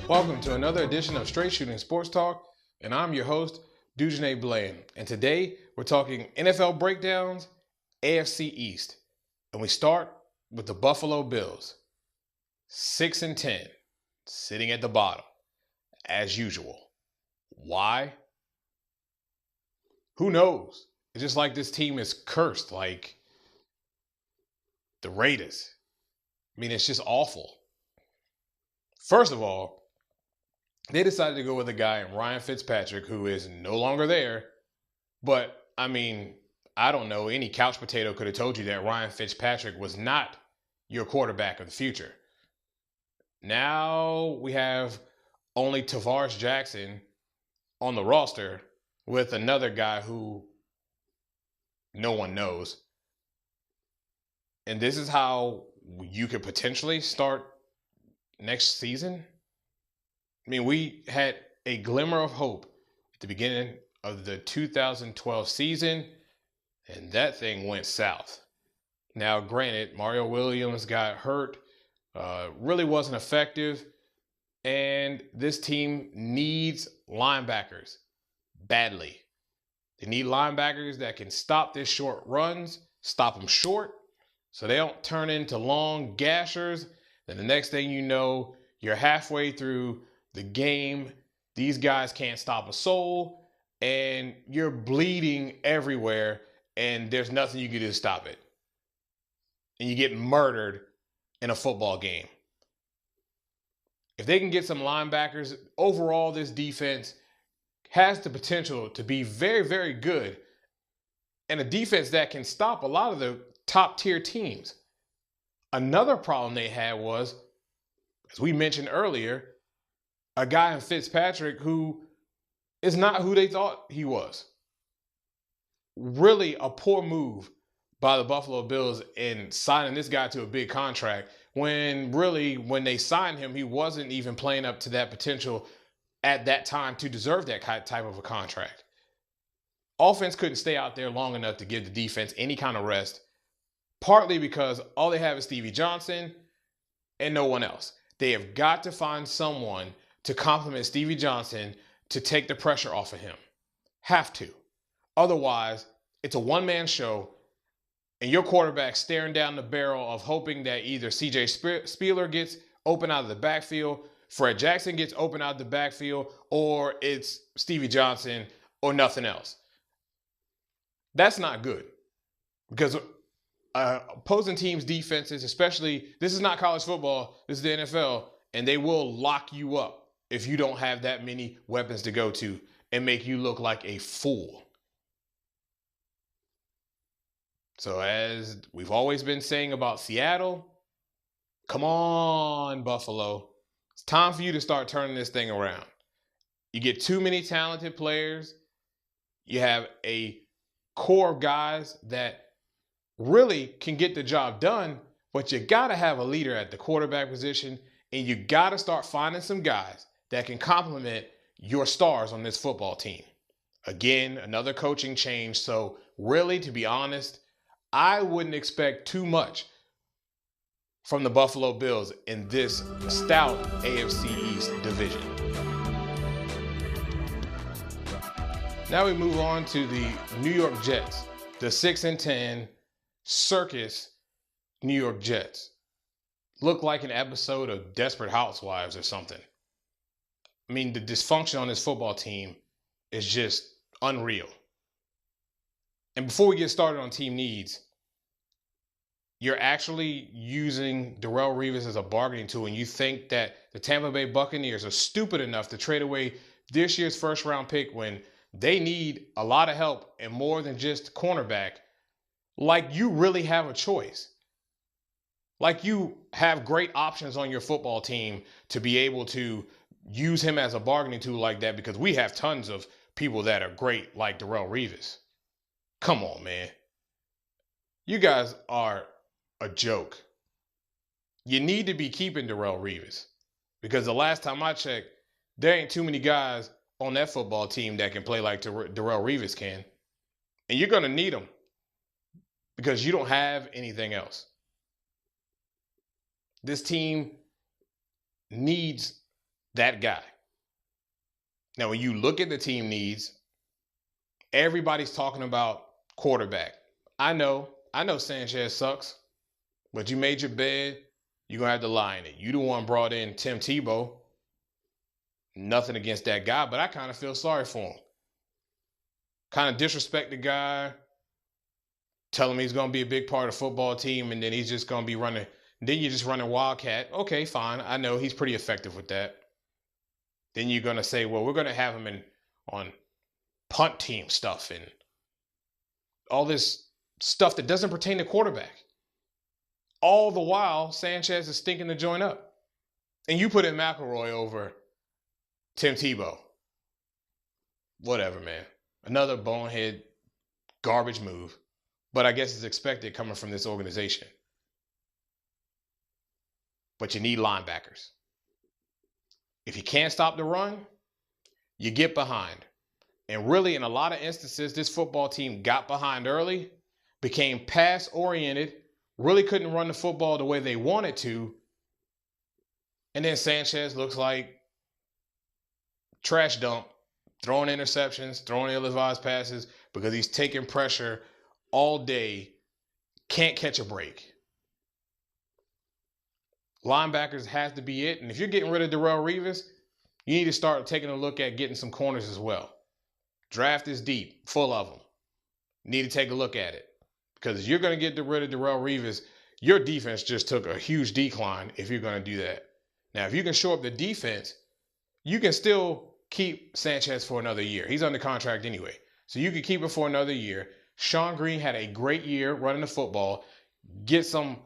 Welcome to another edition of Straight Shooting Sports Talk, and I'm your host, Dujane Blaine. And today we're talking NFL breakdowns, AFC East. And we start with the Buffalo Bills. 6-10, sitting at the bottom, as usual. Why? Who knows? It's just like this team is cursed, like the Raiders. I mean, it's just awful. First of all, they decided to go with a guy, Ryan Fitzpatrick, who is no longer there. But, I mean, I don't know. Any couch potato could have told you that Ryan Fitzpatrick was not your quarterback of the future. Now we have only Tavares Jackson on the roster with another guy who no one knows. And this is how you could potentially start next season. I mean, we had a glimmer of hope at the beginning of the 2012 season, and that thing went south. Now, granted, Mario Williams got hurt, really wasn't effective, and this team needs linebackers badly. They need linebackers that can stop their short runs, stop them short, so they don't turn into long gashers. Then the next thing you know, you're halfway through the game, these guys can't stop a soul, and you're bleeding everywhere, and there's nothing you can do to stop it. And you get murdered in a football game. If they can get some linebackers, overall this defense has the potential to be very, very good, and a defense that can stop a lot of the top-tier teams. Another problem they had was, as we mentioned earlier, a guy in Fitzpatrick who is not who they thought he was. Really a poor move by the Buffalo Bills in signing this guy to a big contract when really, when they signed him, he wasn't even playing up to that potential at that time to deserve that type of a contract. Offense couldn't stay out there long enough to give the defense any kind of rest, partly because all they have is Stevie Johnson and no one else. They have got to find someone to complement Stevie Johnson to take the pressure off of him. Have to. Otherwise, it's a one-man show, and your quarterback staring down the barrel of hoping that either C.J. Spieler gets open out of the backfield, Fred Jackson gets open out of the backfield, or it's Stevie Johnson or nothing else. That's not good, because opposing teams' defenses, especially, this is not college football, this is the NFL, and they will lock you up if you don't have that many weapons to go to and make you look like a fool. So as we've always been saying about Seattle, come on, Buffalo. It's time for you to start turning this thing around. You get too many talented players. You have a core of guys that really can get the job done, but you got to have a leader at the quarterback position, and you got to start finding some guys that can complement your stars on this football team. Again, another coaching change. So really, to be honest, I wouldn't expect too much from the Buffalo Bills in this stout AFC East division. Now we move on to the New York Jets, the 6-10 circus New York Jets. Look like an episode of Desperate Housewives or something. I mean, the dysfunction on this football team is just unreal. And before we get started on team needs, you're actually using Darrelle Revis as a bargaining tool, and you think that the Tampa Bay Buccaneers are stupid enough to trade away this year's first-round pick when they need a lot of help and more than just cornerback, like you really have a choice. Like you have great options on your football team to be able to use him as a bargaining tool like that, because we have tons of people that are great like Darrelle Revis. Come on, man. You guys are a joke. You need to be keeping Darrelle Revis, because the last time I checked, there ain't too many guys on that football team that can play like Darrelle Revis can. And you're going to need them because you don't have anything else. This team needs that guy. Now, when you look at the team needs, everybody's talking about quarterback. I know Sanchez sucks, but you made your bed, you're going to have to lie in it. You the one brought in Tim Tebow. Nothing against that guy, but I kind of feel sorry for him. Kind of disrespect the guy, tell him he's going to be a big part of the football team, and then he's just going to be running. Then you're just running Wildcat. Okay, fine. I know he's pretty effective with that. Then you're going to say, well, we're going to have him on punt team stuff and all this stuff that doesn't pertain to quarterback. All the while, Sanchez is stinking the joint up. And you put in McElroy over Tim Tebow. Whatever, man. Another bonehead garbage move. But I guess it's expected coming from this organization. But you need linebackers. If you can't stop the run, you get behind. And really, in a lot of instances, this football team got behind early, became pass-oriented, really couldn't run the football the way they wanted to. And then Sanchez looks like trash dump, throwing interceptions, throwing ill-advised passes because he's taking pressure all day, can't catch a break. Linebackers has to be it. And if you're getting rid of Darrelle Revis, you need to start taking a look at getting some corners as well. Draft is deep, full of them. You need to take a look at it. Because if you're going to get rid of Darrelle Revis, your defense just took a huge decline if you're going to do that. Now, if you can shore up the defense, you can still keep Sanchez for another year. He's under contract anyway. So you can keep him for another year. Sean Green had a great year running the football. Get some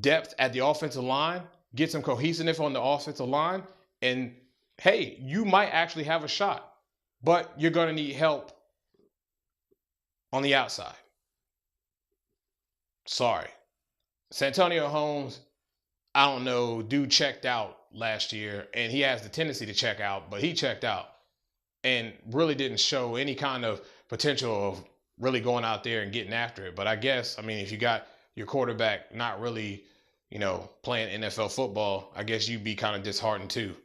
depth at the offensive line. Get some cohesiveness on the offensive line. And, hey, you might actually have a shot. But you're going to need help on the outside. Sorry. Santonio Holmes, I don't know, dude checked out last year, and he has the tendency to check out, but he checked out and really didn't show any kind of potential of really going out there and getting after it. But I guess, I mean, if you got your quarterback not really, playing NFL football, I guess you'd be kind of disheartened too.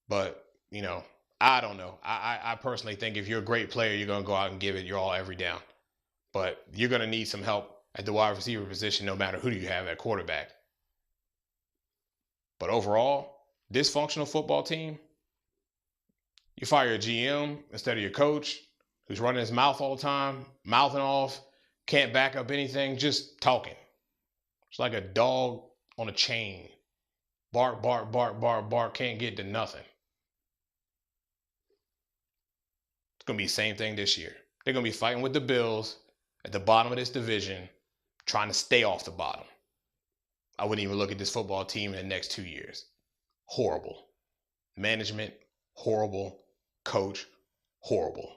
But, I don't know. I personally think if you're a great player, you're going to go out and give it your all every down. But you're going to need some help at the wide receiver position no matter who you have at quarterback. But overall, dysfunctional football team, you fire a GM instead of your coach who's running his mouth all the time, mouthing off, can't back up anything, just talking. It's like a dog on a chain. Bark, bark, bark, bark, bark, can't get to nothing. It's going to be the same thing this year. They're going to be fighting with the Bills at the bottom of this division, trying to stay off the bottom. I wouldn't even look at this football team in the next 2 years. Horrible. Management, horrible. Coach, horrible.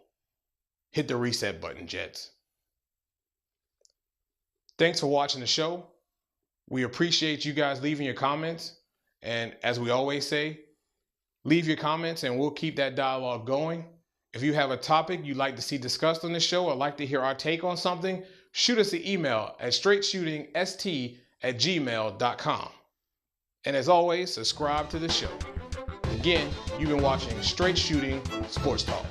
Hit the reset button, Jets. Thanks for watching the show. We appreciate you guys leaving your comments. And as we always say, leave your comments and we'll keep that dialogue going. If you have a topic you'd like to see discussed on the show or like to hear our take on something, shoot us an email at straightshootingst@gmail.com. And as always, subscribe to the show. Again, you've been watching Straight Shooting Sports Talk.